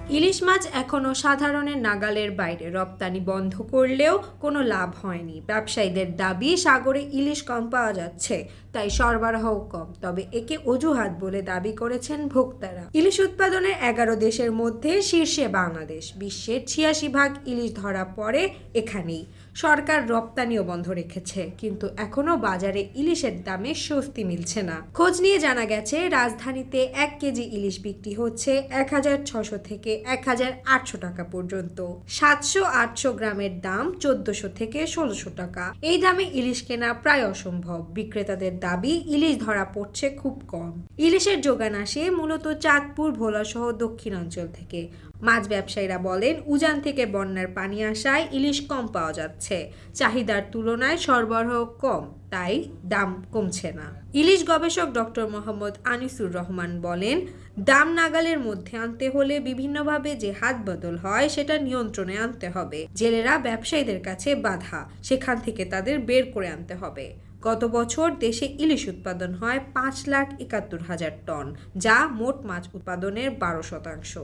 ইলিশ মাছ এখনও সাধারণের নাগালের বাইরে, রপ্তানি বন্ধ করলেও কোনো লাভ হয়নি। ব্যবসায়ীদের দাবি সাগরে ইলিশ কম পাওয়া যাচ্ছে, তাই সরবরাহ কম। তবে একে অজুহাত বলে দাবি করেছেন ভোক্তারা। ইলিশ উৎপাদনের 11 দেশের মধ্যে শীর্ষে বাংলাদেশ। বিশ্বের 86 ভাগ ইলিশ ধরা পড়ে এখানেই। সরকার রপ্তানিও বন্ধ রেখেছে, কিন্তু এখনো বাজারে ইলিশের দামে স্বস্তি মিলছে না। খোঁজ নিয়ে জানা গেছে, রাজধানীতে 1 কেজি ইলিশ বিক্রি হচ্ছে 1600 থেকে 1800 টাকা পর্যন্ত। 700-800 গ্রামের দাম 1400 থেকে 1600 টাকা। এই দামে ইলিশ কেনা প্রায় অসম্ভব। বিক্রেতাদের দাবি, ইলিশ ধরা পড়ছে খুব কম। ইলিশের যোগান আসে মূলত চাঁদপুর, ভোলা সহ দক্ষিণাঞ্চল থেকে। মাছ ব্যবসায়ীরা বলেন, উজান থেকে বন্যার পানি আসায় ইলিশ কম পাওয়া যাচ্ছে। চাহিদার তুলনায় সরবরাহ কম, তাই দাম কমছে না। ইলিশ গবেষক ডক্টর মোহাম্মদ আনিসুর রহমান বলেন, দাম নাগালের মধ্যে আনতে হলে বিভিন্নভাবে যে হাত বদল হয় সেটা নিয়ন্ত্রণে আনতে হবে। জেলেরা ব্যবসায়ীদের কাছে বাধা, সেখান থেকে তাদের বের করে আনতে হবে। গত বছর দেশে ইলিশ উৎপাদন হয় 5,71,000 টন, যা মোট মাছ উৎপাদনের 12%।